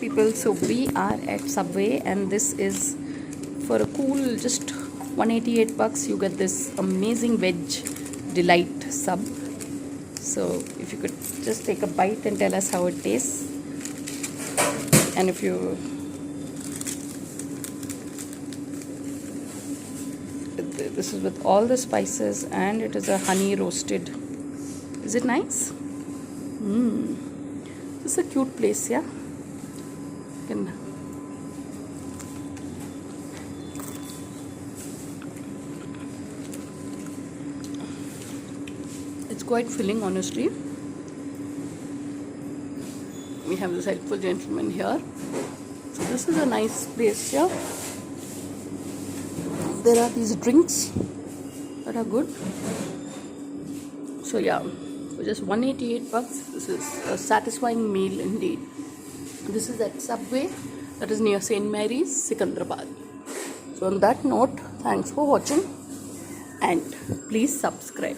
people, so we are at Subway and this is for a cool just 188 bucks. You get this amazing Veggie Delite Sub. So if you could just take a bite and tell us how it tastes. And if you this is with all the spices and it is a honey roasted. Is it nice? This is a cute place, yeah. It's quite filling, honestly. We have this helpful gentleman here. So this is a nice place, yeah. There are these drinks that are good. So yeah, for just 188 bucks, this is a satisfying meal indeed. This is at Subway, that is near St. Mary's, Sikandrabad. So on that note, thanks for watching and please subscribe.